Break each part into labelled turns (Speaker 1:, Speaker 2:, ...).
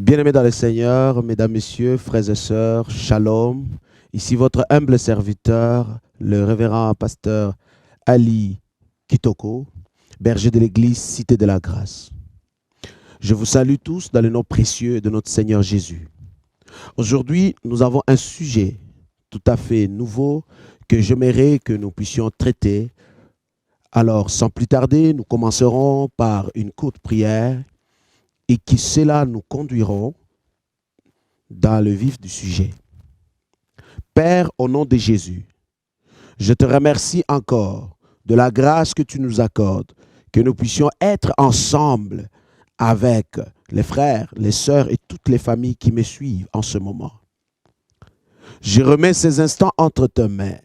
Speaker 1: Bien-aimés dans le Seigneur, mesdames, messieurs, frères et sœurs, shalom. Ici votre humble serviteur, le révérend pasteur Ali Kitoko, berger de l'église Cité de la Grâce. Je vous salue tous dans le nom précieux de notre Seigneur Jésus. Aujourd'hui, nous avons un sujet tout à fait nouveau que j'aimerais que nous puissions traiter. Alors, sans plus tarder, nous commencerons par une courte prière et qui cela nous conduiront dans le vif du sujet. Père, au nom de Jésus, je te remercie encore de la grâce que tu nous accordes, que nous puissions être ensemble avec les frères, les sœurs et toutes les familles qui me suivent en ce moment. Je remets ces instants entre tes mains,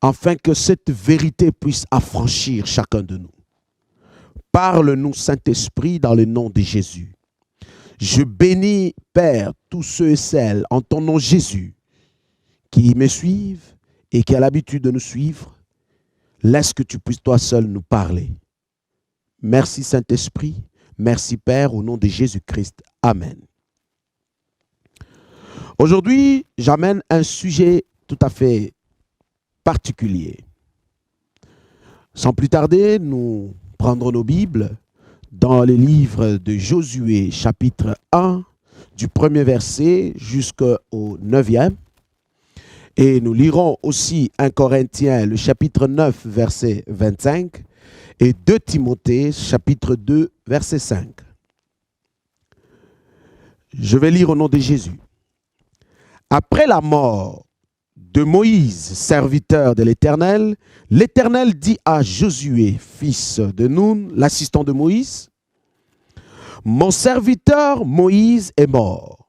Speaker 1: afin que cette vérité puisse affranchir chacun de nous. Parle-nous, Saint-Esprit, dans le nom de Jésus. Je bénis, Père, tous ceux et celles, en ton nom Jésus, qui me suivent et qui ont l'habitude de nous suivre. Laisse que tu puisses toi seul nous parler. Merci, Saint-Esprit. Merci, Père, au nom de Jésus-Christ. Amen. Aujourd'hui, j'amène un sujet tout à fait particulier. Sans plus tarder, nous prendrons nos Bibles dans les livres de Josué, chapitre 1, du premier verset jusqu'au 9e. Et nous lirons aussi 1 Corinthiens, le chapitre 9, verset 25, et 2 Timothée, chapitre 2, verset 5. Je vais lire au nom de Jésus. Après la mort de Moïse, serviteur de l'Éternel, l'Éternel dit à Josué, fils de Nun, l'assistant de Moïse, « Mon serviteur Moïse est mort.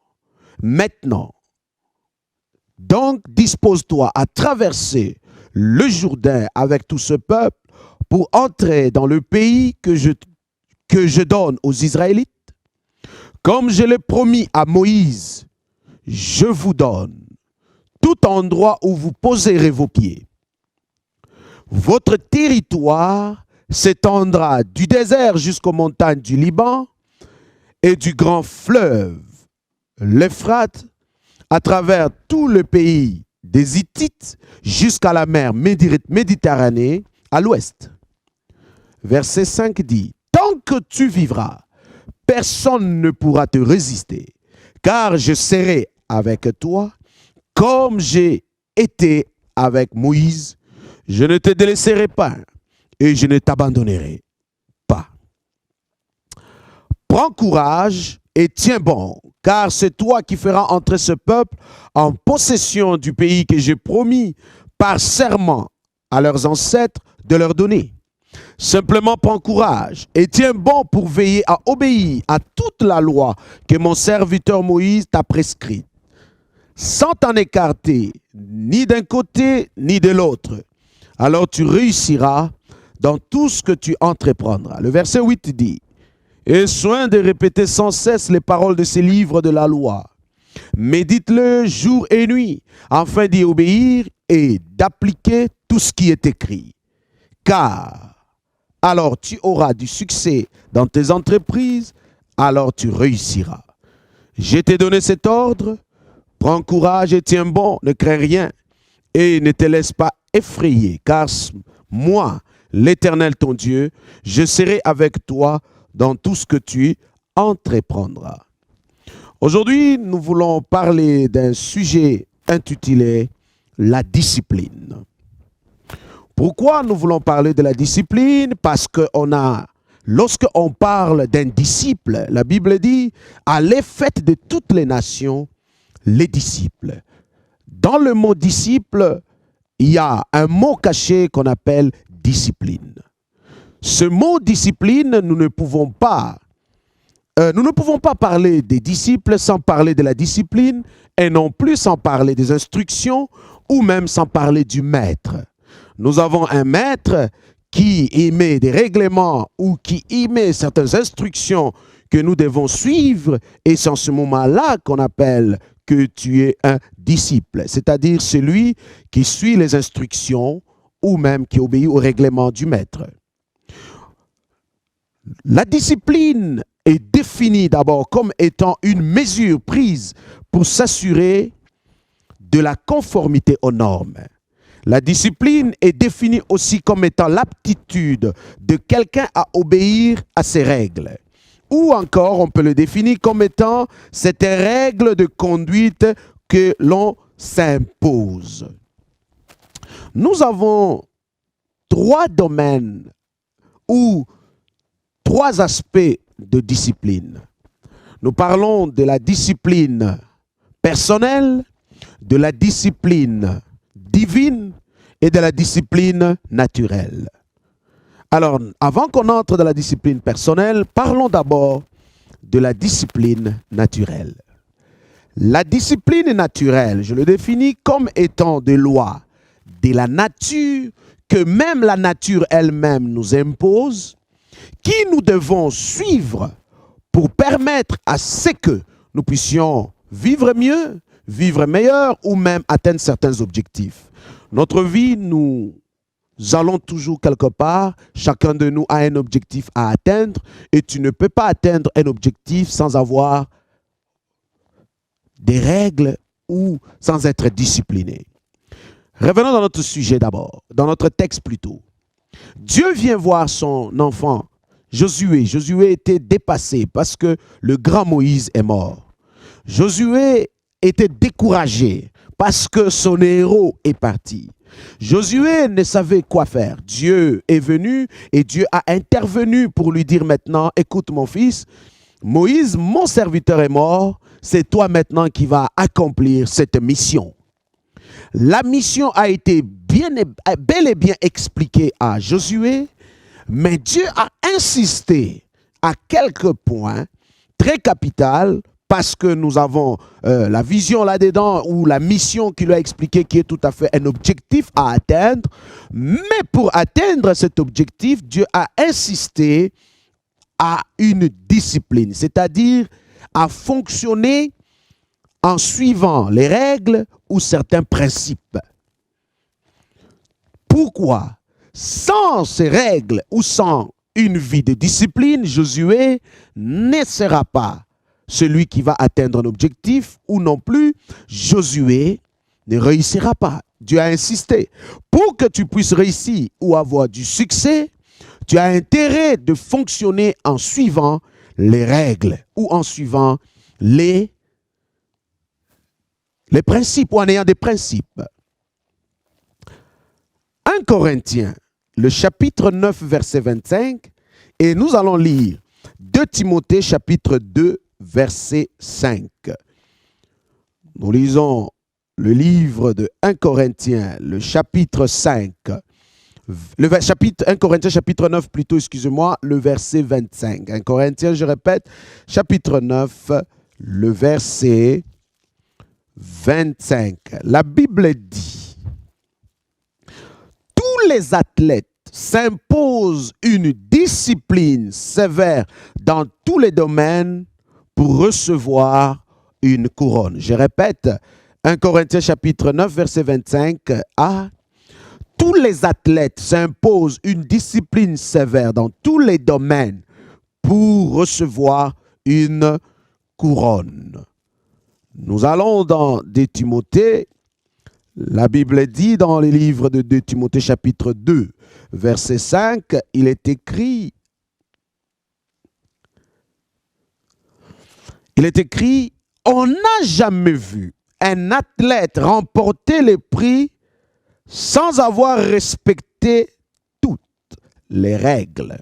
Speaker 1: Maintenant, donc dispose-toi à traverser le Jourdain avec tout ce peuple pour entrer dans le pays que je donne aux Israélites. Comme je l'ai promis à Moïse, je vous donne tout endroit où vous poserez vos pieds. Votre territoire s'étendra du désert jusqu'aux montagnes du Liban et du grand fleuve, l'Euphrate, à travers tout le pays des Hittites jusqu'à la mer Méditerranée à l'ouest. » Verset 5 dit, « Tant que tu vivras, personne ne pourra te résister, car je serai avec toi, comme j'ai été avec Moïse, je ne te délaisserai pas et je ne t'abandonnerai pas. Prends courage et tiens bon, car c'est toi qui feras entrer ce peuple en possession du pays que j'ai promis par serment à leurs ancêtres de leur donner. Simplement prends courage et tiens bon pour veiller à obéir à toute la loi que mon serviteur Moïse t'a prescrite, sans t'en écarter ni d'un côté ni de l'autre. Alors tu réussiras dans tout ce que tu entreprendras. » Le verset 8 dit, « Aie soin de répéter sans cesse les paroles de ces livres de la loi. Médite-le jour et nuit, afin d'y obéir et d'appliquer tout ce qui est écrit. Car alors tu auras du succès dans tes entreprises, alors tu réussiras. Je t'ai donné cet ordre. Prends courage et tiens bon, ne crains rien et ne te laisse pas effrayer, car moi, l'Éternel ton Dieu, je serai avec toi dans tout ce que tu entreprendras. » Aujourd'hui, nous voulons parler d'un sujet intitulé « La discipline ». Pourquoi nous voulons parler de la discipline? Parce que lorsqu'on parle d'un disciple, la Bible dit « Allez, faites de toutes les nations les disciples ». Dans le mot disciple, il y a un mot caché qu'on appelle discipline. Ce mot discipline, nous ne pouvons pas parler des disciples sans parler de la discipline et non plus sans parler des instructions ou même sans parler du maître. Nous avons un maître qui émet des règlements ou qui émet certaines instructions que nous devons suivre et c'est en ce moment-là qu'on appelle que tu es un disciple, c'est-à-dire celui qui suit les instructions ou même qui obéit au règlement du maître. La discipline est définie d'abord comme étant une mesure prise pour s'assurer de la conformité aux normes. La discipline est définie aussi comme étant l'aptitude de quelqu'un à obéir à ces règles. Ou encore, on peut le définir comme étant cette règle de conduite que l'on s'impose. Nous avons 3 domaines ou 3 aspects de discipline. Nous parlons de la discipline personnelle, de la discipline divine et de la discipline naturelle. Alors, avant qu'on entre dans la discipline personnelle, parlons d'abord de la discipline naturelle. La discipline naturelle, je le définis comme étant des lois de la nature que même la nature elle-même nous impose, qui nous devons suivre pour permettre à ce que nous puissions vivre mieux, vivre meilleur ou même atteindre certains objectifs. Notre vie, nous allons toujours quelque part, chacun de nous a un objectif à atteindre et tu ne peux pas atteindre un objectif sans avoir des règles ou sans être discipliné. Revenons dans notre sujet d'abord, dans notre texte plutôt. Dieu vient voir son enfant, Josué. Josué était dépassé parce que le grand Moïse est mort. Josué était découragé parce que son héros est parti. Josué ne savait quoi faire. Dieu est venu et Dieu a intervenu pour lui dire maintenant, écoute mon fils, Moïse, mon serviteur est mort, c'est toi maintenant qui vas accomplir cette mission. La mission a été bel et bien expliquée à Josué, mais Dieu a insisté à quelques points très capitaux parce que nous avons la vision là-dedans ou la mission qu'il a expliquée qui est tout à fait un objectif à atteindre. Mais pour atteindre cet objectif, Dieu a insisté à une discipline, c'est-à-dire à fonctionner en suivant les règles ou certains principes. Pourquoi? Sans ces règles ou sans une vie de discipline, Josué ne sera pas celui qui va atteindre un objectif ou non plus Josué ne réussira pas. Dieu a insisté. Pour que tu puisses réussir ou avoir du succès, tu as intérêt de fonctionner en suivant les règles ou en suivant les principes ou en ayant des principes. 1 Corinthiens, le chapitre 9, verset 25, et nous allons lire 2 Timothée, chapitre 2, verset 5. Nous lisons le livre de 1 Corinthiens, le chapitre 5, 1 Corinthiens, chapitre 9, plutôt, excusez-moi, le verset 25. 1 Corinthiens, je répète, chapitre 9, le verset 25. La Bible dit, tous les athlètes s'imposent une discipline sévère dans tous les domaines pour recevoir une couronne. Je répète, 1 Corinthiens chapitre 9, verset 25a. Tous les athlètes s'imposent une discipline sévère dans tous les domaines pour recevoir une couronne. Nous allons dans 2 Timothée. La Bible dit dans les livres de 2 Timothée chapitre 2, verset 5, il est écrit, on n'a jamais vu un athlète remporter les prix sans avoir respecté toutes les règles.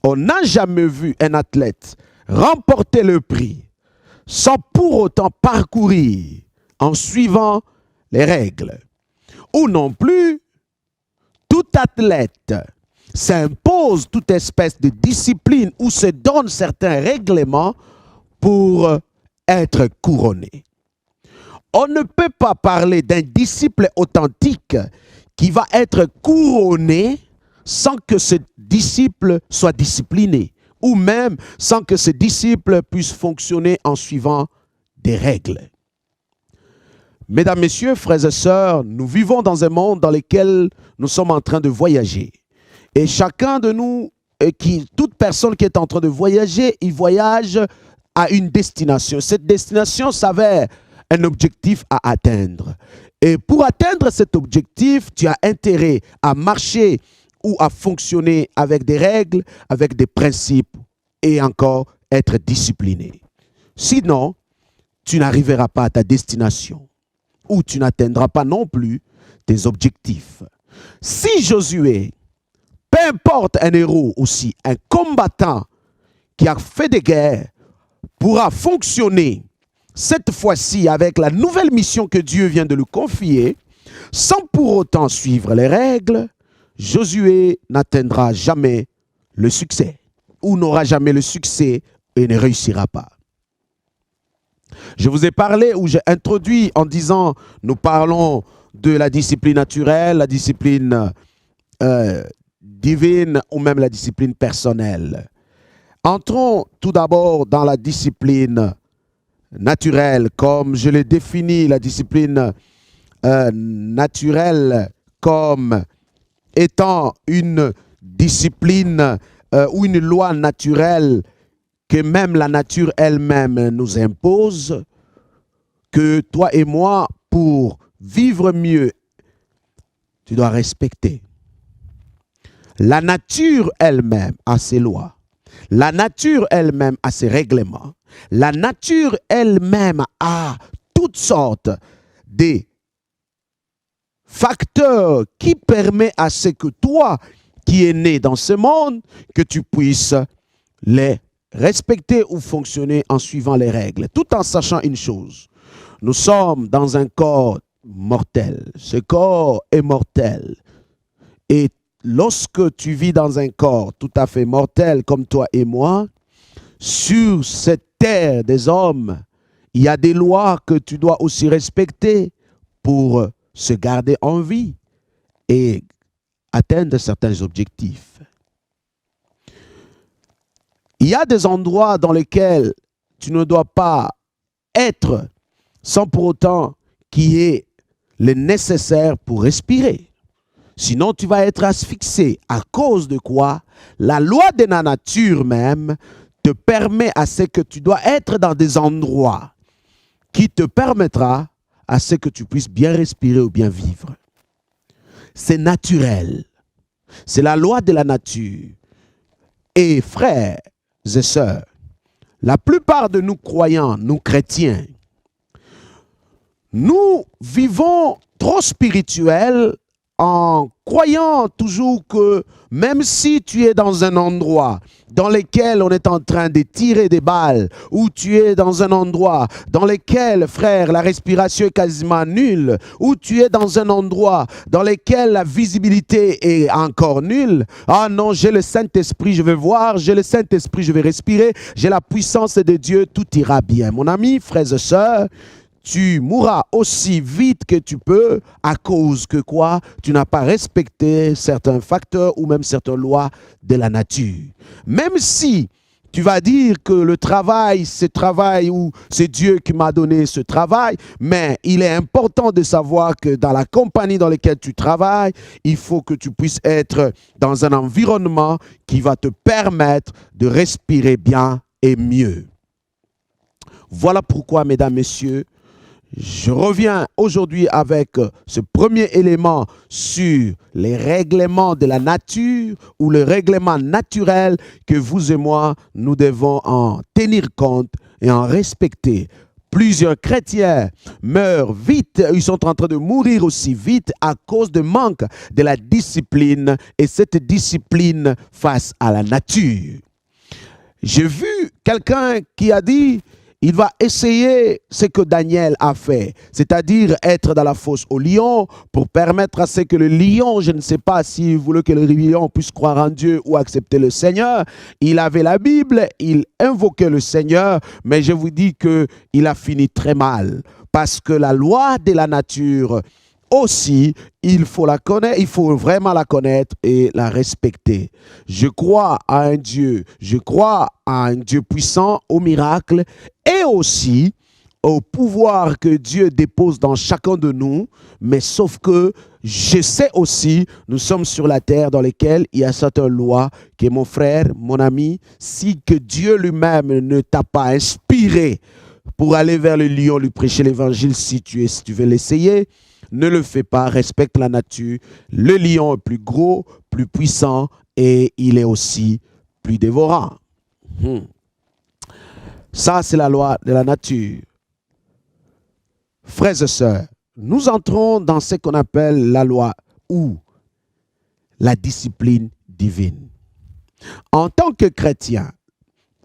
Speaker 1: On n'a jamais vu un athlète remporter le prix sans pour autant parcourir en suivant les règles. Ou non plus, tout athlète s'impose toute espèce de discipline ou se donne certains règlements pour être couronné. On ne peut pas parler d'un disciple authentique qui va être couronné sans que ce disciple soit discipliné ou même sans que ce disciple puisse fonctionner en suivant des règles. Mesdames, Messieurs, frères et sœurs, nous vivons dans un monde dans lequel nous sommes en train de voyager. Et chacun de nous toute personne qui est en train de voyager, il voyage à une destination. Cette destination s'avère un objectif à atteindre. Et pour atteindre cet objectif, tu as intérêt à marcher ou à fonctionner avec des règles, avec des principes et encore être discipliné. Sinon, tu n'arriveras pas à ta destination ou tu n'atteindras pas non plus tes objectifs. Si Josué, peu importe un héros aussi, un combattant qui a fait des guerres, pourra fonctionner cette fois-ci avec la nouvelle mission que Dieu vient de lui confier, sans pour autant suivre les règles, Josué n'atteindra jamais le succès ou n'aura jamais le succès et ne réussira pas. Je vous ai parlé ou j'ai introduit en disant, nous parlons de la discipline naturelle, la discipline divine ou même la discipline personnelle. Entrons tout d'abord dans la discipline naturelle, comme je l'ai défini, la discipline naturelle comme étant une discipline ou une loi naturelle que même la nature elle-même nous impose, que toi et moi, pour vivre mieux, tu dois respecter. La nature elle-même a ses lois. La nature elle-même a ses règlements. La nature elle-même a toutes sortes de facteurs qui permettent à ce que toi, qui es né dans ce monde, que tu puisses les respecter ou fonctionner en suivant les règles, tout en sachant une chose. Nous sommes dans un corps mortel. Ce corps est mortel. Et lorsque tu vis dans un corps tout à fait mortel comme toi et moi, sur cette terre des hommes, il y a des lois que tu dois aussi respecter pour se garder en vie et atteindre certains objectifs. Il y a des endroits dans lesquels tu ne dois pas être sans pour autant qu'il y ait le nécessaire pour respirer. Sinon, tu vas être asphyxié. À cause de quoi? La loi de la nature même te permet à ce que tu dois être dans des endroits qui te permettra à ce que tu puisses bien respirer ou bien vivre. C'est naturel. C'est la loi de la nature. Et frères et sœurs, la plupart de nous croyants, nous chrétiens, nous vivons trop spirituels en croyant toujours que même si tu es dans un endroit dans lequel on est en train de tirer des balles, ou tu es dans un endroit dans lequel, frère, la respiration est quasiment nulle, ou tu es dans un endroit dans lequel la visibilité est encore nulle, ah non, j'ai le Saint-Esprit, je vais voir, j'ai le Saint-Esprit, je vais respirer, j'ai la puissance de Dieu, tout ira bien. Mon ami, frères et sœurs, tu mourras aussi vite que tu peux à cause que quoi? Tu n'as pas respecté certains facteurs ou même certaines lois de la nature. Même si tu vas dire que le travail, c'est travail ou c'est Dieu qui m'a donné ce travail, mais il est important de savoir que dans la compagnie dans laquelle tu travailles, il faut que tu puisses être dans un environnement qui va te permettre de respirer bien et mieux. Voilà pourquoi, mesdames, messieurs, je reviens aujourd'hui avec ce premier élément sur les règlements de la nature ou le règlement naturel que vous et moi, nous devons en tenir compte et en respecter. Plusieurs chrétiens meurent vite, ils sont en train de mourir aussi vite à cause de manque de la discipline et cette discipline face à la nature. J'ai vu quelqu'un qui a dit: il va essayer ce que Daniel a fait, c'est-à-dire être dans la fosse au lion pour permettre à ce que le lion, je ne sais pas s'il voulait que le lion puisse croire en Dieu ou accepter le Seigneur. Il avait la Bible, il invoquait le Seigneur, mais je vous dis qu'il a fini très mal parce que la loi de la nature aussi, il faut la connaître, il faut vraiment la connaître et la respecter. Je crois à un Dieu, je crois à un Dieu puissant, au miracle et aussi au pouvoir que Dieu dépose dans chacun de nous, mais sauf que je sais aussi, nous sommes sur la terre dans laquelle il y a certaines lois que mon frère, mon ami, si que Dieu lui-même ne t'a pas inspiré pour aller vers le lion, lui prêcher l'évangile, si tu veux l'essayer, ne le fais pas, respecte la nature. Le lion est plus gros, plus puissant et il est aussi plus dévorant. Ça, c'est la loi de la nature. Frères et sœurs, nous entrons dans ce qu'on appelle la loi ou la discipline divine. En tant que chrétien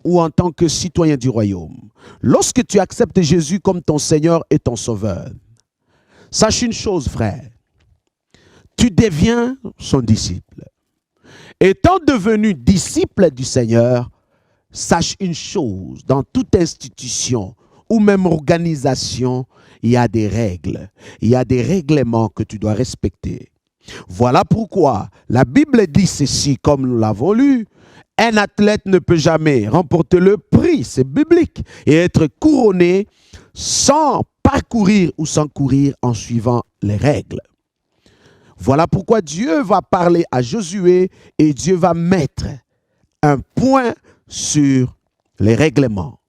Speaker 1: ou en tant que citoyen du royaume, lorsque tu acceptes Jésus comme ton Seigneur et ton Sauveur, sache une chose, frère, tu deviens son disciple. Étant devenu disciple du Seigneur, sache une chose, dans toute institution ou même organisation, il y a des règles, il y a des règlements que tu dois respecter. Voilà pourquoi la Bible dit ceci, comme nous l'avons lu, un athlète ne peut jamais remporter le prix, c'est biblique, et être couronné sans parcourir ou sans courir en suivant les règles. Voilà pourquoi Dieu va parler à Josué et Dieu va mettre un point sur les règlements.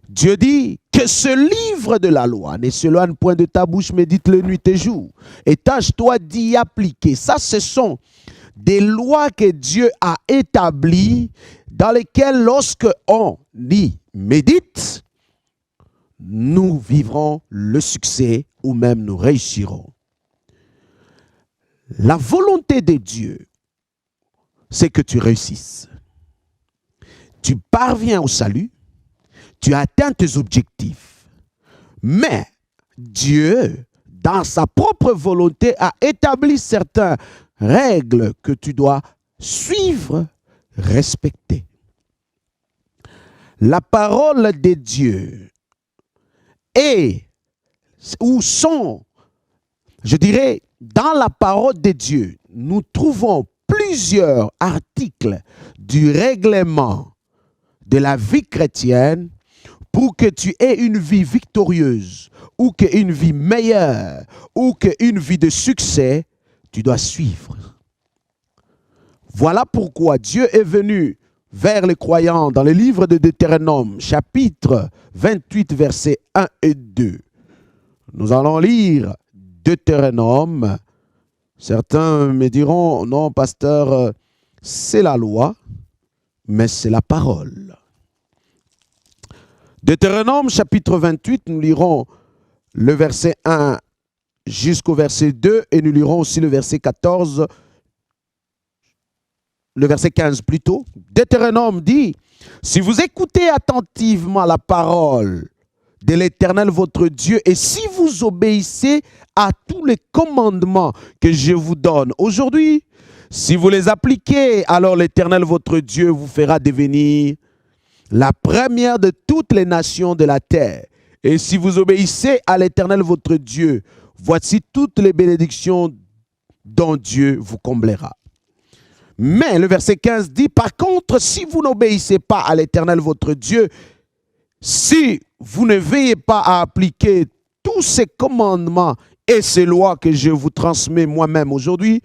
Speaker 1: Dieu dit que ce livre de la loi ne s'éloigne point de ta bouche, médite-le nuit et jour. Et tâche-toi d'y appliquer. Ça, ce sont des lois que Dieu a établies dans lesquelles lorsque on y médite, nous vivrons le succès ou même nous réussirons. La volonté de Dieu, c'est que tu réussisses. Tu parviens au salut, tu atteins tes objectifs. Mais Dieu, dans sa propre volonté, a établi certaines règles que tu dois suivre, respecter. La parole de Dieu est, où sont, je dirais, dans la parole de Dieu, nous trouvons plusieurs articles du règlement de la vie chrétienne pour que tu aies une vie victorieuse ou qu'une vie meilleure ou qu'une vie de succès, tu dois suivre. Voilà pourquoi Dieu est venu vers les croyants dans le livre de Deutéronome, chapitre 28, versets 1 et 2. Nous allons lire Deutéronome. Certains me diront, non, pasteur, c'est la loi, mais c'est la parole. Deutéronome, chapitre 28, nous lirons le verset 1 jusqu'au verset 2 et nous lirons aussi le verset 14, le verset 15 plutôt. Deutéronome dit, si vous écoutez attentivement la parole de l'Éternel votre Dieu et si vous obéissez à tous les commandements que je vous donne aujourd'hui, si vous les appliquez, alors l'Éternel votre Dieu vous fera devenir la première de toutes les nations de la terre. Et si vous obéissez à l'Éternel votre Dieu, voici toutes les bénédictions dont Dieu vous comblera. Mais le verset 15 dit, par contre, si vous n'obéissez pas à l'Éternel votre Dieu, si vous ne veillez pas à appliquer tous ces commandements et ces lois que je vous transmets moi-même aujourd'hui,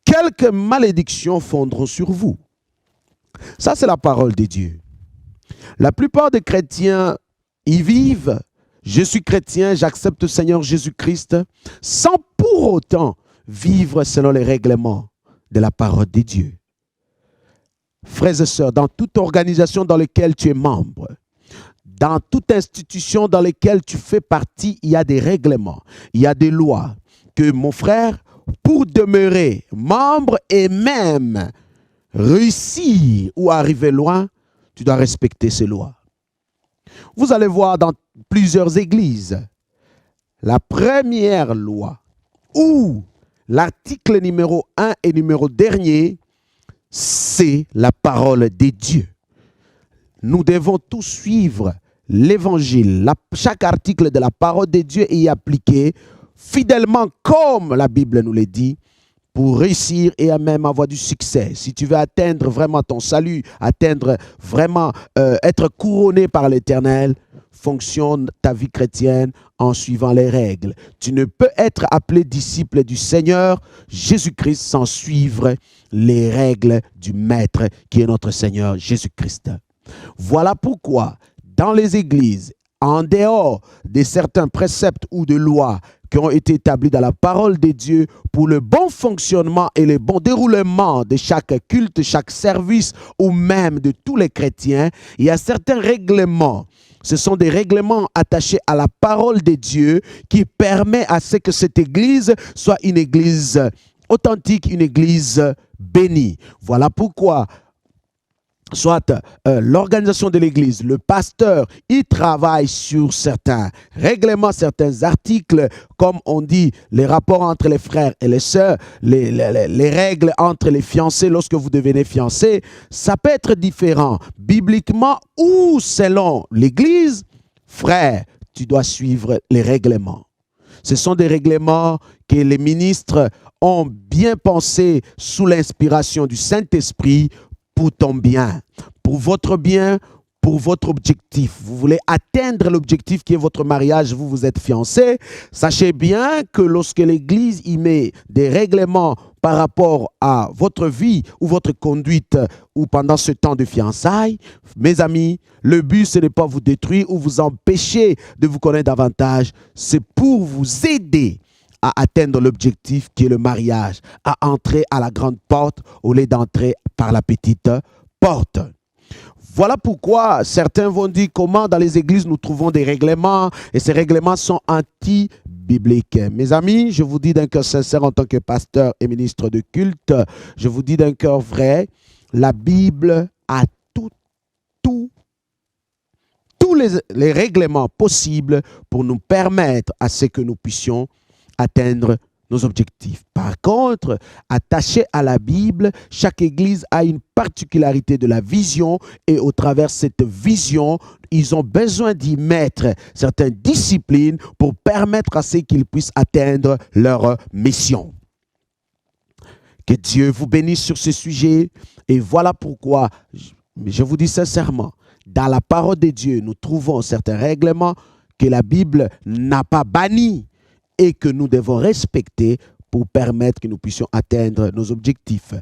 Speaker 1: quelques malédictions fondront sur vous. Ça, c'est la parole de Dieu. La plupart des chrétiens y vivent. Je suis chrétien, j'accepte le Seigneur Jésus-Christ, sans pour autant vivre selon les règlements de la parole de Dieu. Frères et sœurs, dans toute organisation dans laquelle tu es membre, dans toute institution dans laquelle tu fais partie, il y a des règlements, il y a des lois que, mon frère, pour demeurer membre et même réussir ou arriver loin, tu dois respecter ces lois. Vous allez voir dans plusieurs églises, la première loi ou l'article numéro 1 et numéro dernier, c'est la parole de Dieu. Nous devons tous suivre l'évangile, chaque article de la parole de Dieu et y appliquer fidèlement comme la Bible nous le dit pour réussir et à même avoir du succès, si tu veux atteindre vraiment ton salut, atteindre vraiment, être couronné par l'Éternel, fonctionne ta vie chrétienne en suivant les règles. Tu ne peux être appelé disciple du Seigneur Jésus-Christ sans suivre les règles du Maître qui est notre Seigneur Jésus-Christ. Voilà pourquoi dans les églises, en dehors de certains préceptes ou de lois qui ont été établis dans la parole de Dieu pour le bon fonctionnement et le bon déroulement de chaque culte, chaque service ou même de tous les chrétiens, il y a certains règlements. Ce sont des règlements attachés à la parole de Dieu qui permettent à ce que cette église soit une église authentique, une église bénie. Voilà pourquoi soit l'organisation de l'église, le pasteur, il travaille sur certains règlements, certains articles, comme on dit, les rapports entre les frères et les sœurs, les règles entre les fiancés lorsque vous devenez fiancé. Ça peut être différent bibliquement ou selon l'église. Frère, tu dois suivre les règlements. Ce sont des règlements que les ministres ont bien pensé sous l'inspiration du Saint-Esprit pour ton bien, pour votre objectif. Vous voulez atteindre l'objectif qui est votre mariage, vous êtes fiancés. Sachez bien que lorsque l'Église y met des règlements par rapport à votre vie ou votre conduite ou pendant ce temps de fiançailles, mes amis, le but ce n'est pas vous détruire ou vous empêcher de vous connaître davantage, c'est pour vous aider à atteindre l'objectif qui est le mariage, à entrer à la grande porte au lieu d'entrer par la petite porte. Voilà pourquoi certains vont dire comment dans les églises nous trouvons des règlements et ces règlements sont anti-bibliques. Mes amis, je vous dis d'un cœur sincère en tant que pasteur et ministre de culte, je vous dis d'un cœur vrai, la Bible a tous les règlements possibles pour nous permettre à ce que nous puissions atteindre nos objectifs. Par contre, attaché à la Bible, chaque église a une particularité de la vision et au travers de cette vision, ils ont besoin d'y mettre certaines disciplines pour permettre à ceux qu'ils puissent atteindre leur mission. Que Dieu vous bénisse sur ce sujet et voilà pourquoi, je vous dis sincèrement, dans la parole de Dieu, nous trouvons certains règlements que la Bible n'a pas bannis et que nous devons respecter pour permettre que nous puissions atteindre nos objectifs.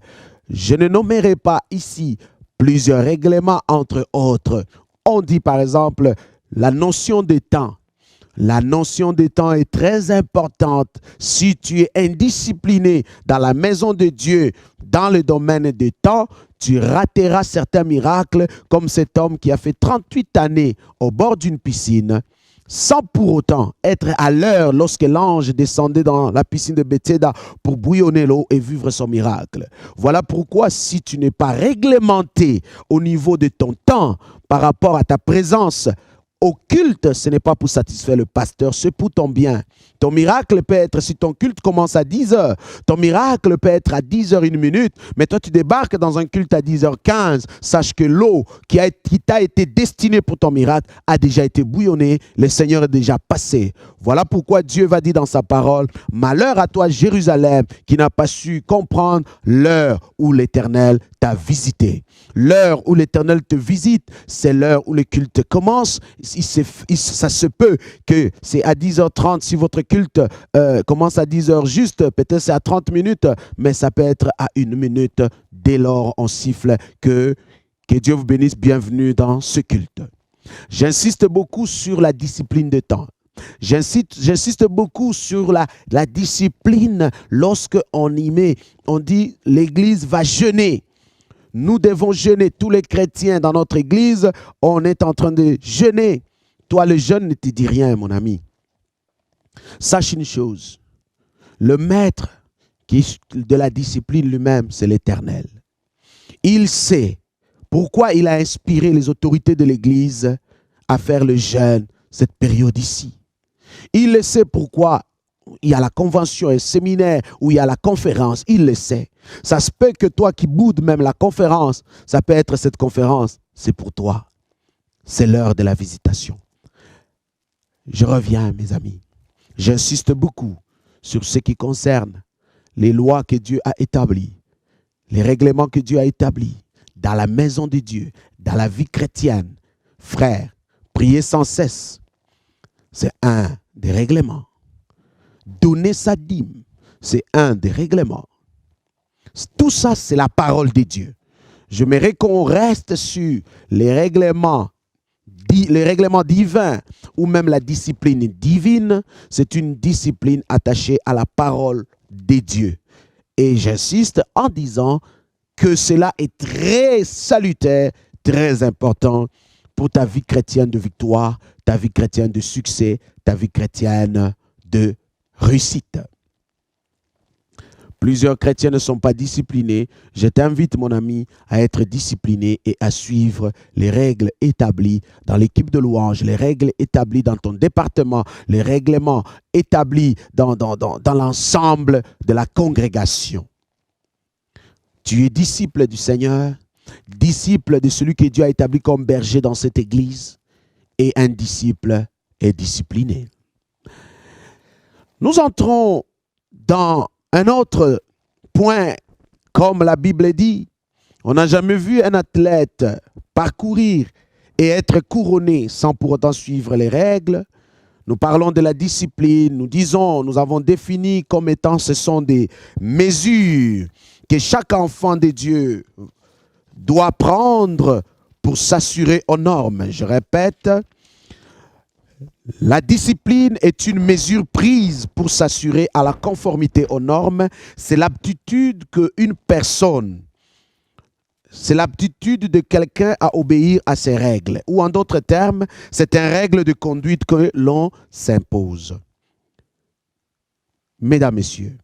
Speaker 1: Je ne nommerai pas ici plusieurs règlements entre autres. On dit par exemple la notion de temps. La notion de temps est très importante. Si tu es indiscipliné dans la maison de Dieu, dans le domaine du temps, tu rateras certains miracles comme cet homme qui a fait 38 années au bord d'une piscine sans pour autant être à l'heure lorsque l'ange descendait dans la piscine de Bethesda pour bouillonner l'eau et vivre son miracle. Voilà pourquoi si tu n'es pas réglementé au niveau de ton temps par rapport à ta présence au culte, ce n'est pas pour satisfaire le pasteur, c'est pour ton bien. Ton miracle peut être, si ton culte commence à 10 heures, ton miracle peut être à 10 heures 1 minute, mais toi tu débarques dans un culte à 10h15, sache que l'eau qui t'a été destinée pour ton miracle a déjà été bouillonnée, le Seigneur est déjà passé. Voilà pourquoi Dieu va dire dans sa parole, malheur à toi Jérusalem qui n'a pas su comprendre l'heure où l'Éternel t'a visité. L'heure où l'Éternel te visite, c'est l'heure où le culte commence. Ça se peut que c'est à 10h30 si votre culte commence à 10h juste, peut-être c'est à 30 minutes, mais ça peut être à 1 minute. Dès lors, on siffle que Dieu vous bénisse, bienvenue dans ce culte. J'insiste beaucoup sur la discipline de temps. J'insiste beaucoup sur la discipline lorsque on y met, on dit l'église va jeûner. Nous devons jeûner, tous les chrétiens dans notre église, on est en train de jeûner. Toi, le jeûne ne te dit rien, mon ami. Sache une chose, le maître de la discipline lui-même, c'est l'Éternel. Il sait pourquoi il a inspiré les autorités de l'église à faire le jeûne cette période ici. Il le sait pourquoi il y a la convention et le séminaire où il y a la conférence, il le sait. Ça se peut que toi qui boudes même la conférence, ça peut être cette conférence, c'est pour toi. C'est l'heure de la visitation. Je reviens, mes amis. J'insiste beaucoup sur ce qui concerne les lois que Dieu a établies, les règlements que Dieu a établis dans la maison de Dieu, dans la vie chrétienne. Frère, prier sans cesse, c'est un des règlements. Donner sa dîme, c'est un des règlements. Tout ça, c'est la parole de Dieu. J'aimerais qu'on reste sur les règlements divins ou même la discipline divine. C'est une discipline attachée à la parole de Dieu. Et j'insiste en disant que cela est très salutaire, très important pour ta vie chrétienne de victoire, ta vie chrétienne de succès, ta vie chrétienne de réussite. Plusieurs chrétiens ne sont pas disciplinés. Je t'invite, mon ami, à être discipliné et à suivre les règles établies dans l'équipe de louange, les règles établies dans ton département, les règlements établis dans l'ensemble de la congrégation. Tu es disciple du Seigneur, disciple de celui que Dieu a établi comme berger dans cette église, et un disciple est discipliné. Nous entrons dans un autre point, comme la Bible dit. On n'a jamais vu un athlète parcourir et être couronné sans pour autant suivre les règles. Nous parlons de la discipline, nous avons défini comme étant, ce sont des mesures que chaque enfant de Dieu doit prendre pour s'assurer aux normes. Je répète, la discipline est une mesure prise pour s'assurer à la conformité aux normes. C'est l'aptitude qu'une personne, c'est l'aptitude de quelqu'un à obéir à ces règles. Ou en d'autres termes, c'est une règle de conduite que l'on s'impose. Mesdames, Messieurs,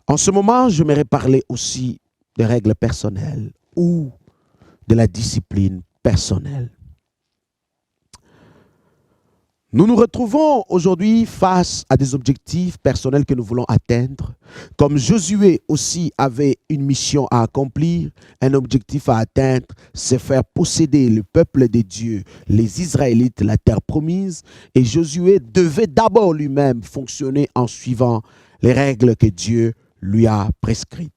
Speaker 1: en ce moment, j'aimerais parler aussi des règles personnelles ou de la discipline personnelle. Nous nous retrouvons aujourd'hui face à des objectifs personnels que nous voulons atteindre. Comme Josué aussi avait une mission à accomplir, un objectif à atteindre, c'est faire posséder le peuple de Dieu, les Israélites, la terre promise. Et Josué devait d'abord lui-même fonctionner en suivant les règles que Dieu lui a prescrites.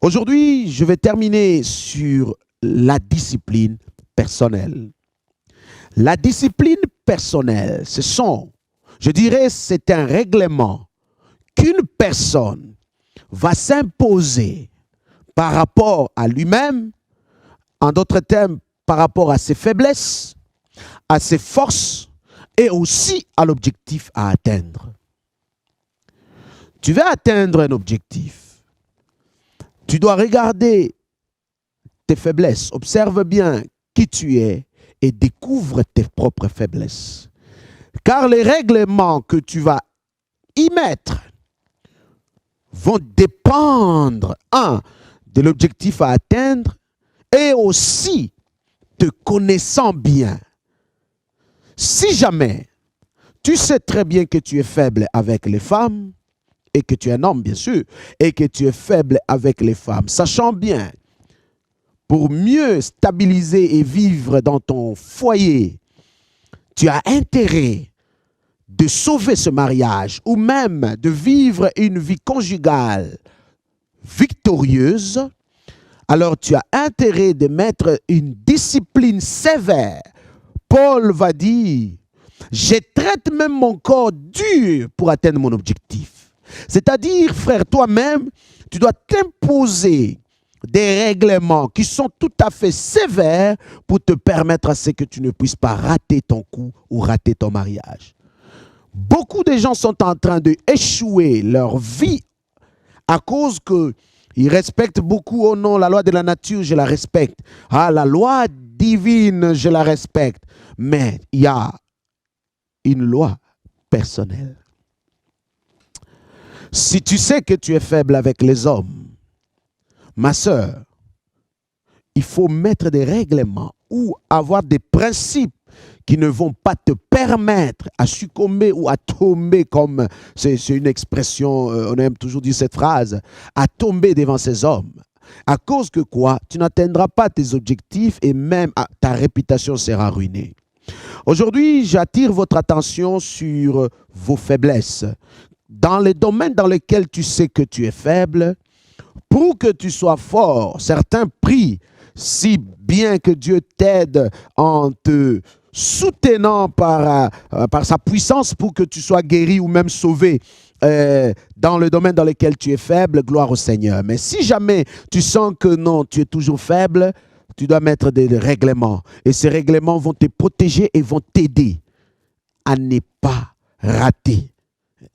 Speaker 1: Aujourd'hui, je vais terminer sur la discipline personnelle. La discipline personnelle, je dirais, c'est un règlement qu'une personne va s'imposer par rapport à lui-même, en d'autres termes, par rapport à ses faiblesses, à ses forces et aussi à l'objectif à atteindre. Tu veux atteindre un objectif, tu dois regarder tes faiblesses, observe bien qui tu es, et découvre tes propres faiblesses. Car les règlements que tu vas y mettre vont dépendre, de l'objectif à atteindre et aussi te connaissant bien. Si jamais tu sais très bien que tu es faible avec les femmes, et que tu es un homme bien sûr, et que tu es faible avec les femmes, sachant bien, pour mieux stabiliser et vivre dans ton foyer, tu as intérêt de sauver ce mariage ou même de vivre une vie conjugale victorieuse, alors tu as intérêt de mettre une discipline sévère. Paul va dire, je traite même mon corps dur pour atteindre mon objectif. C'est-à-dire, frère, toi-même, tu dois t'imposer des règlements qui sont tout à fait sévères pour te permettre à ce que tu ne puisses pas rater ton coup ou rater ton mariage. Beaucoup de gens sont en train d'échouer leur vie à cause qu'ils respectent beaucoup, oh non, la loi de la nature, je la respecte. Ah, la loi divine, je la respecte. Mais il y a une loi personnelle. Si tu sais que tu es faible avec les hommes, ma sœur, il faut mettre des règlements ou avoir des principes qui ne vont pas te permettre à succomber ou à tomber, comme c'est une expression, on aime toujours dire cette phrase, à tomber devant ces hommes. À cause que quoi? Tu n'atteindras pas tes objectifs et même ta réputation sera ruinée. Aujourd'hui, j'attire votre attention sur vos faiblesses. dans les domaines dans lesquels tu sais que tu es faible, pour que tu sois fort. Certains prient si bien que Dieu t'aide en te soutenant par sa puissance pour que tu sois guéri ou même sauvé dans le domaine dans lequel tu es faible, gloire au Seigneur. Mais si jamais tu sens que non, tu es toujours faible, tu dois mettre des règlements. Et ces règlements vont te protéger et vont t'aider à ne pas rater.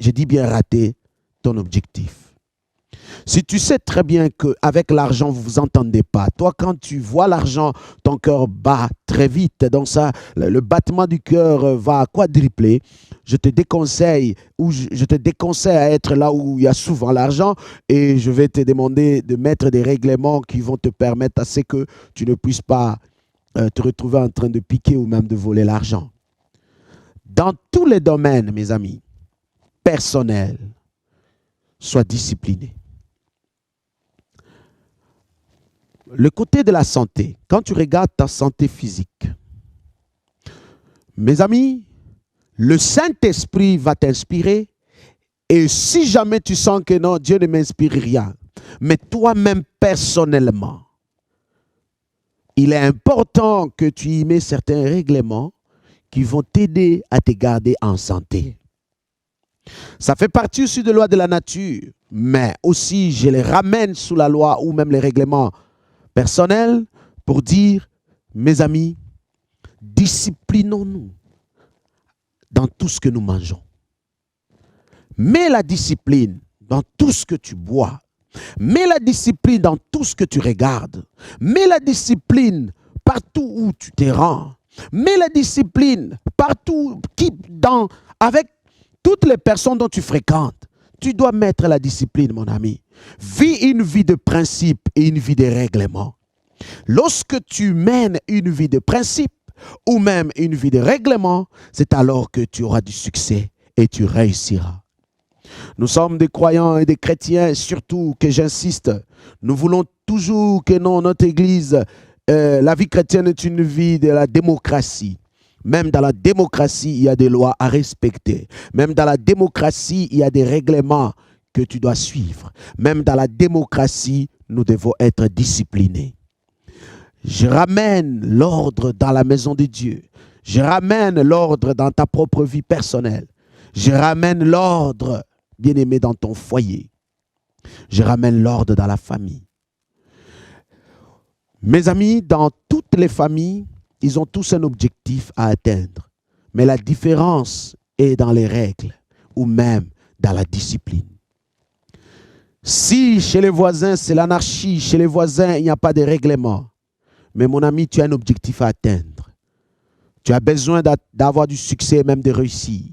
Speaker 1: Je dis bien rater ton objectif. Si tu sais très bien qu'avec l'argent, vous ne vous entendez pas, toi, quand tu vois l'argent, ton cœur bat très vite. Donc ça, le battement du cœur va quadrupler. Je te déconseille à être là où il y a souvent l'argent et je vais te demander de mettre des règlements qui vont te permettre à ce que tu ne puisses pas te retrouver en train de piquer ou même de voler l'argent. Dans tous les domaines, mes amis, personnels, sois discipliné. Le côté de la santé, quand tu regardes ta santé physique, mes amis, le Saint-Esprit va t'inspirer et si jamais tu sens que non, Dieu ne m'inspire rien, mais toi-même personnellement, il est important que tu y mets certains règlements qui vont t'aider à te garder en santé. Ça fait partie aussi de la loi de la nature, mais aussi je les ramène sous la loi ou même les règlements personnels pour dire, mes amis, disciplinons-nous dans tout ce que nous mangeons. Mets la discipline dans tout ce que tu bois. Mets la discipline dans tout ce que tu regardes. Mets la discipline partout où tu te rends. Mets la discipline partout, avec toutes les personnes dont tu fréquentes. Tu dois mettre la discipline, mon ami. Vis une vie de principe et une vie de règlement. Lorsque tu mènes une vie de principe ou même une vie de règlement, c'est alors que tu auras du succès et tu réussiras. Nous sommes des croyants et des chrétiens, surtout que j'insiste, nous voulons toujours que non, notre Église, la vie chrétienne est une vie de la démocratie. Même dans la démocratie, il y a des lois à respecter. Même dans la démocratie, il y a des règlements que tu dois suivre. Même dans la démocratie, nous devons être disciplinés. Je ramène l'ordre dans la maison de Dieu. Je ramène l'ordre dans ta propre vie personnelle. Je ramène l'ordre, bien-aimé, dans ton foyer. Je ramène l'ordre dans la famille. Mes amis, dans toutes les familles, ils ont tous un objectif à atteindre. Mais la différence est dans les règles ou même dans la discipline. Si chez les voisins, c'est l'anarchie, chez les voisins, il n'y a pas de règlement. Mais mon ami, tu as un objectif à atteindre. Tu as besoin d'avoir du succès, même de réussir.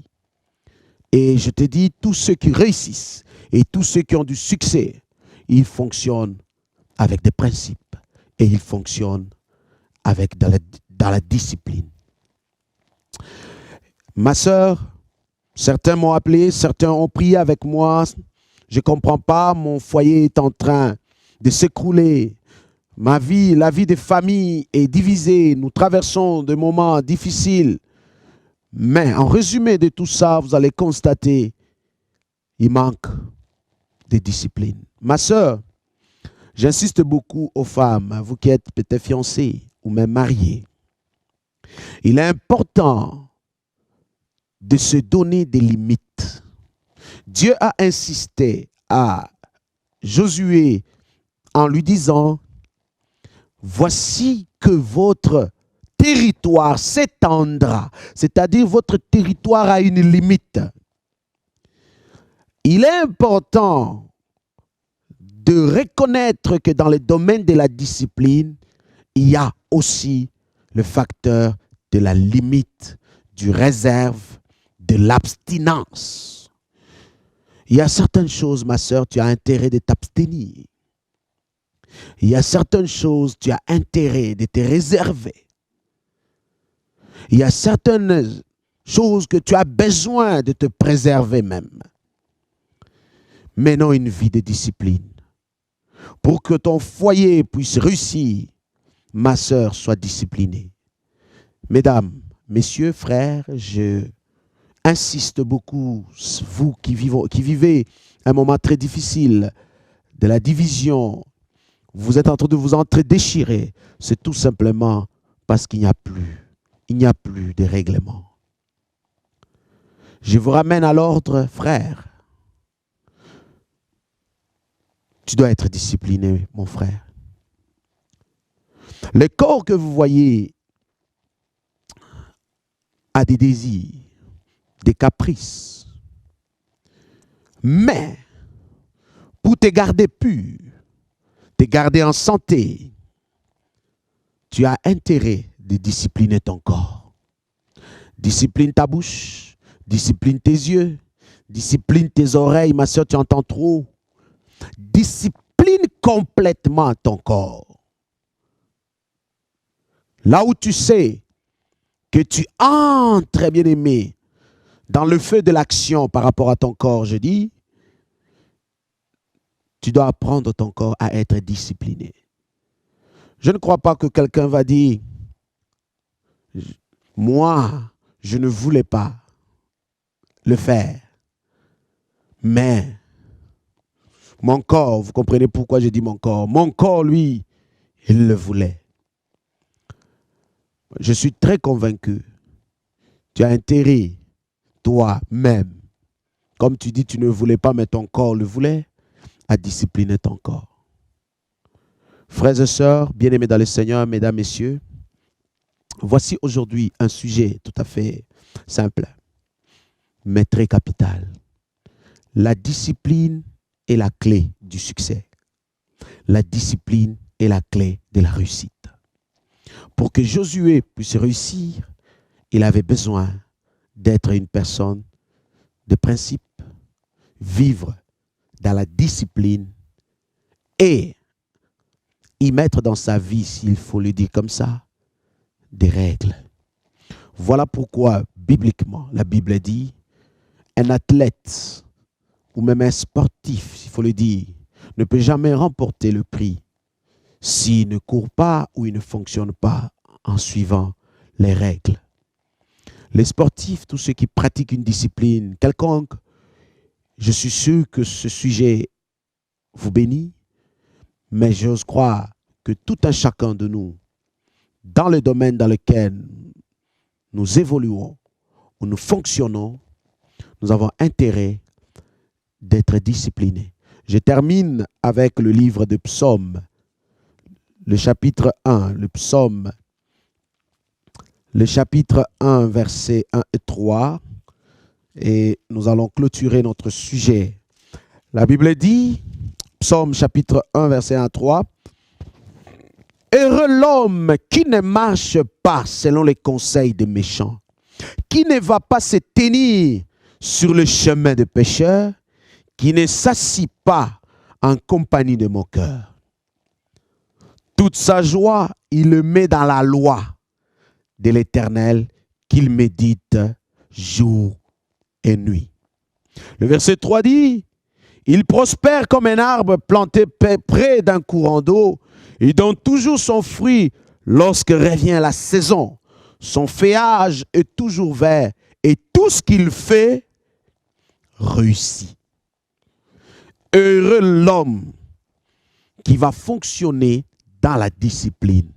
Speaker 1: Et je te dis, tous ceux qui réussissent et tous ceux qui ont du succès, ils fonctionnent avec des principes et ils fonctionnent dans la discipline. Ma sœur, certains m'ont appelé, certains ont prié avec moi. Je ne comprends pas, mon foyer est en train de s'écrouler. Ma vie, la vie des familles est divisée. Nous traversons des moments difficiles. Mais en résumé de tout ça, vous allez constater, il manque de discipline. Ma sœur, j'insiste beaucoup aux femmes, vous qui êtes peut-être fiancées ou même mariées. Il est important de se donner des limites. Dieu a insisté à Josué en lui disant, voici que votre territoire s'étendra, c'est-à-dire votre territoire a une limite. Il est important de reconnaître que dans le domaine de la discipline, il y a aussi le facteur de la limite, du réserve, de l'abstinence. Il y a certaines choses, ma sœur, tu as intérêt de t'abstenir. Il y a certaines choses, tu as intérêt de te réserver. Il y a certaines choses que tu as besoin de te préserver même. Menons une vie de discipline. Pour que ton foyer puisse réussir, ma sœur, sois disciplinée. Mesdames, messieurs, frères, je insiste beaucoup, vous qui vivez un moment très difficile, de la division, vous êtes en train de vous entre-déchirer, c'est tout simplement parce qu'il n'y a plus de règlement. Je vous ramène à l'ordre, frère. Tu dois être discipliné, mon frère. Le corps que vous voyez a des désirs, des caprices. Mais, pour te garder pur, te garder en santé, tu as intérêt de discipliner ton corps. Discipline ta bouche, discipline tes yeux, discipline tes oreilles. Ma soeur, tu entends trop. Discipline complètement ton corps. Là où tu sais que tu entres, bien-aimé, dans le feu de l'action par rapport à ton corps, je dis, tu dois apprendre ton corps à être discipliné. Je ne crois pas que quelqu'un va dire, moi, je ne voulais pas le faire, mais mon corps, vous comprenez pourquoi je dis mon corps, lui, il le voulait. Je suis très convaincu, tu as intérêt, toi-même, comme tu dis, tu ne voulais pas, mais ton corps le voulait, à discipliner ton corps. Frères et sœurs, bien-aimés dans le Seigneur, mesdames, messieurs, voici aujourd'hui un sujet tout à fait simple, mais très capital. La discipline est la clé du succès. La discipline est la clé de la réussite. Pour que Josué puisse réussir, il avait besoin d'être une personne de principe, vivre dans la discipline et y mettre dans sa vie, s'il faut le dire comme ça, des règles. Voilà pourquoi, bibliquement, la Bible dit, un athlète ou même un sportif, s'il faut le dire, ne peut jamais remporter le prix s'il ne court pas ou il ne fonctionne pas en suivant les règles. Les sportifs, tous ceux qui pratiquent une discipline quelconque, je suis sûr que ce sujet vous bénit, mais j'ose croire que tout un chacun de nous, dans le domaine dans lequel nous évoluons, où nous fonctionnons, nous avons intérêt d'être disciplinés. Je termine avec le livre de Psaumes, le chapitre 1, le Psaume, le chapitre 1, versets 1 et 3, et nous allons clôturer notre sujet. La Bible dit, Psaume chapitre 1, verset 1 à 3, « Heureux l'homme qui ne marche pas selon les conseils des méchants, qui ne va pas se tenir sur le chemin des pécheurs, qui ne s'assit pas en compagnie de moqueurs. Toute sa joie, il le met dans la loi de l'Éternel, qu'il médite jour et nuit. » Le verset 3 dit, « Il prospère comme un arbre planté près d'un courant d'eau, il donne toujours son fruit lorsque revient la saison. Son feuillage est toujours vert et tout ce qu'il fait réussit. » Heureux l'homme qui va fonctionner dans la discipline.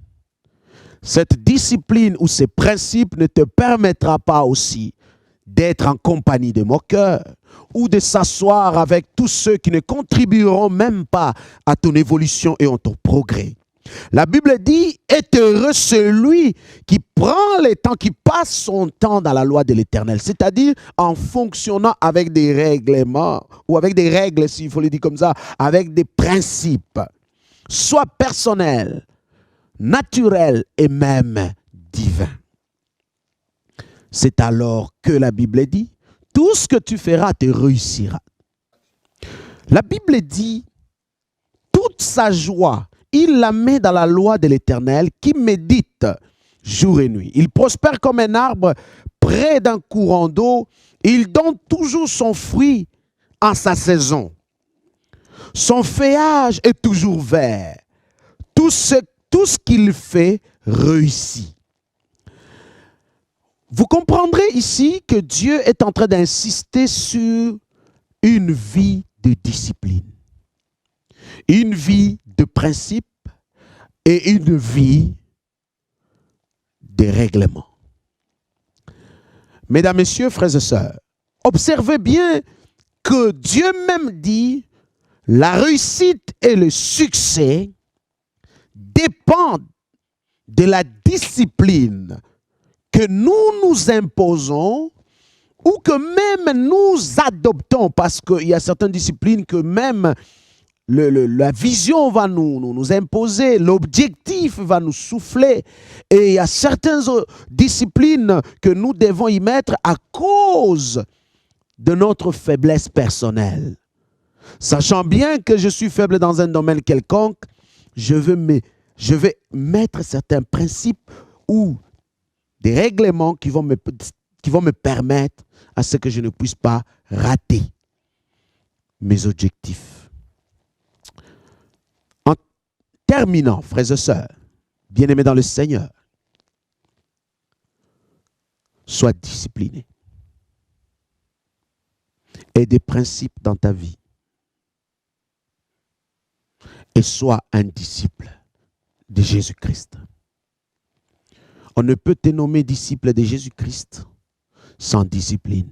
Speaker 1: Cette discipline ou ces principes ne te permettra pas aussi d'être en compagnie de moqueurs ou de s'asseoir avec tous ceux qui ne contribueront même pas à ton évolution et à ton progrès. La Bible dit, est heureux celui qui prend le temps, qui passe son temps dans la loi de l'Éternel, c'est-à-dire en fonctionnant avec des règlements, ou avec des règles, s'il faut le dire comme ça, avec des principes, soit personnels, naturels et même divins. C'est alors que la Bible dit, tout ce que tu feras te réussira. La Bible dit, toute sa joie, il la met dans la loi de l'Éternel qui médite jour et nuit. Il prospère comme un arbre près d'un courant d'eau. Il donne toujours son fruit en sa saison. Son feuillage est toujours vert. Tout ce qu'il fait réussit. Vous comprendrez ici que Dieu est en train d'insister sur une vie de discipline, une vie de principe et une vie de règlement. Mesdames, Messieurs, frères et sœurs, observez bien que Dieu même dit la réussite et le succès dépendent de la discipline que nous nous imposons ou que même nous adoptons, parce qu'il y a certaines disciplines que même la vision va nous imposer, l'objectif va nous souffler, et il y a certaines disciplines que nous devons y mettre à cause de notre faiblesse personnelle. Sachant bien que je suis faible dans un domaine quelconque, je vais mettre certains principes ou des règlements qui vont me permettre à ce que je ne puisse pas rater mes objectifs. En terminant, frères et sœurs, bien-aimés dans le Seigneur, sois discipliné. Aie des principes dans ta vie. Et sois un disciple de Jésus-Christ. On ne peut te nommer disciple de Jésus-Christ sans discipline.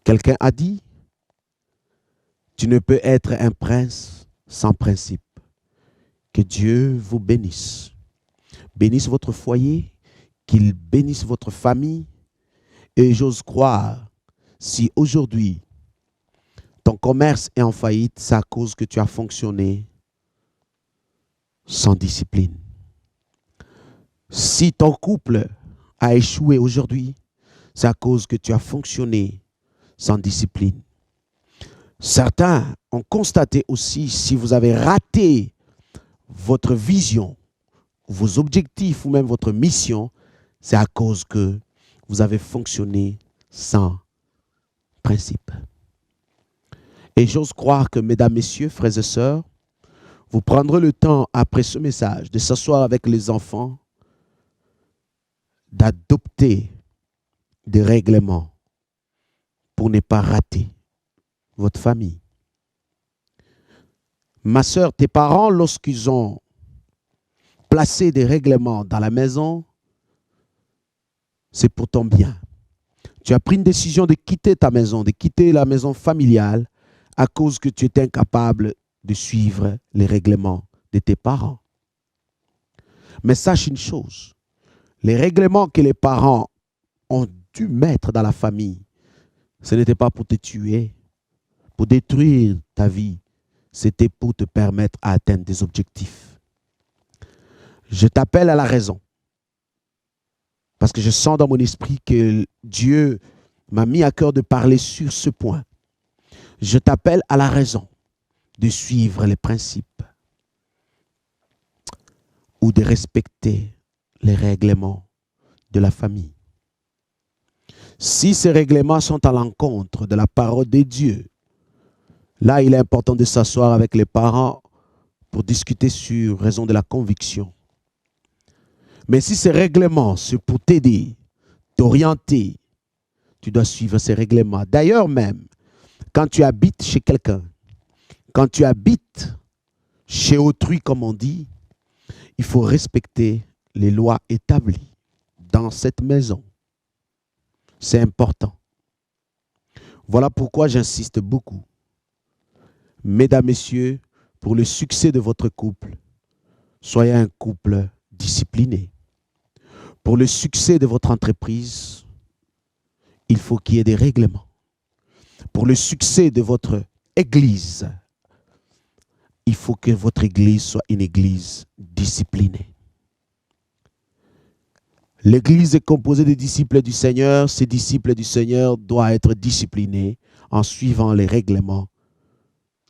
Speaker 1: Quelqu'un a dit, tu ne peux être un prince sans principe. Que Dieu vous bénisse. Bénisse votre foyer, qu'il bénisse votre famille. Et j'ose croire, si aujourd'hui ton commerce est en faillite, c'est à cause que tu as fonctionné sans discipline. Si ton couple a échoué aujourd'hui, c'est à cause que tu as fonctionné sans discipline. Certains ont constaté aussi, si vous avez raté votre vision, vos objectifs ou même votre mission, c'est à cause que vous avez fonctionné sans principe. Et j'ose croire que, mesdames, messieurs, frères et sœurs, vous prendrez le temps, après ce message, de s'asseoir avec les enfants, d'adopter des règlements pour ne pas rater votre famille. Ma sœur, tes parents, lorsqu'ils ont placé des règlements dans la maison, c'est pour ton bien. Tu as pris une décision de quitter ta maison, de quitter la maison familiale à cause que tu étais incapable de suivre les règlements de tes parents. Mais sache une chose, les règlements que les parents ont dû mettre dans la famille, ce n'était pas pour te tuer, pour détruire ta vie, c'était pour te permettre d'atteindre des objectifs. Je t'appelle à la raison, parce que je sens dans mon esprit que Dieu m'a mis à cœur de parler sur ce point. Je t'appelle à la raison de suivre les principes ou de respecter les règlements de la famille. Si ces règlements sont à l'encontre de la parole de Dieu, là, il est important de s'asseoir avec les parents pour discuter sur raison de la conviction. Mais si ces règlements, c'est pour t'aider, t'orienter, tu dois suivre ces règlements. D'ailleurs même, quand tu habites chez quelqu'un, quand tu habites chez autrui, comme on dit, il faut respecter les lois établies dans cette maison. C'est important. Voilà pourquoi j'insiste beaucoup. Mesdames, messieurs, pour le succès de votre couple, soyez un couple discipliné. Pour le succès de votre entreprise, il faut qu'il y ait des règlements. Pour le succès de votre église, il faut que votre église soit une église disciplinée. L'église est composée des disciples du Seigneur. Ces disciples du Seigneur doivent être disciplinés en suivant les règlements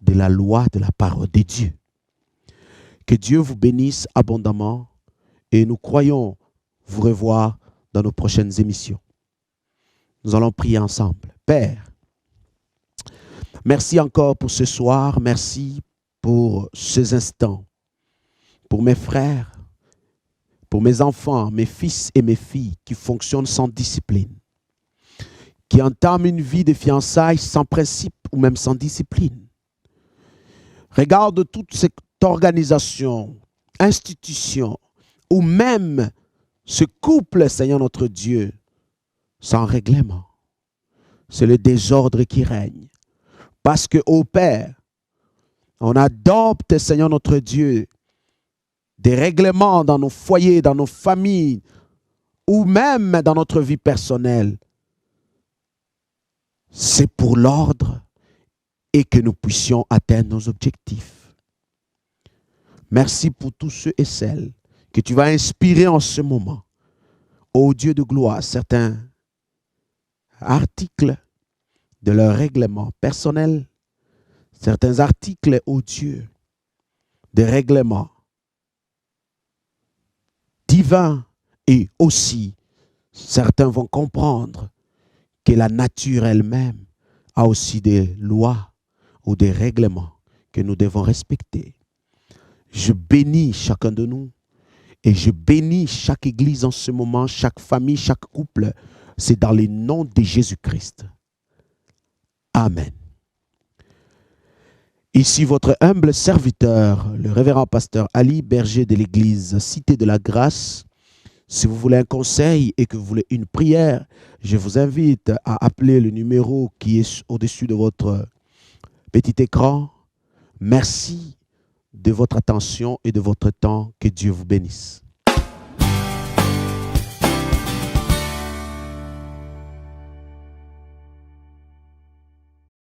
Speaker 1: de la loi de la parole de Dieu. Que Dieu vous bénisse abondamment et nous croyons vous revoir dans nos prochaines émissions. Nous allons prier ensemble. Père, merci encore pour ce soir. Merci pour ces instants. Pour mes frères, pour mes enfants, mes fils et mes filles qui fonctionnent sans discipline, qui entament une vie de fiançailles sans principe ou même sans discipline. Regarde toute cette organisation, institution, ou même ce couple, Seigneur notre Dieu, sans règlement. C'est le désordre qui règne. Parce que, ô Père, on adopte, Seigneur notre Dieu, des règlements dans nos foyers, dans nos familles, ou même dans notre vie personnelle. C'est pour l'ordre et que nous puissions atteindre nos objectifs. Merci pour tous ceux et celles que tu vas inspirer en ce moment. Ô Dieu de gloire, certains articles de leur règlement personnel, certains articles, ô Dieu, des règlements divins, et aussi certains vont comprendre que la nature elle-même a aussi des lois ou des règlements que nous devons respecter. Je bénis chacun de nous et je bénis chaque église en ce moment, chaque famille, chaque couple. C'est dans le nom de Jésus-Christ. Amen. Ici votre humble serviteur, le révérend pasteur Ali, berger de l'église Cité de la Grâce. Si vous voulez un conseil et que vous voulez une prière, je vous invite à appeler le numéro qui est au-dessus de votre petit écran. Merci de votre attention et de votre temps. Que Dieu vous bénisse.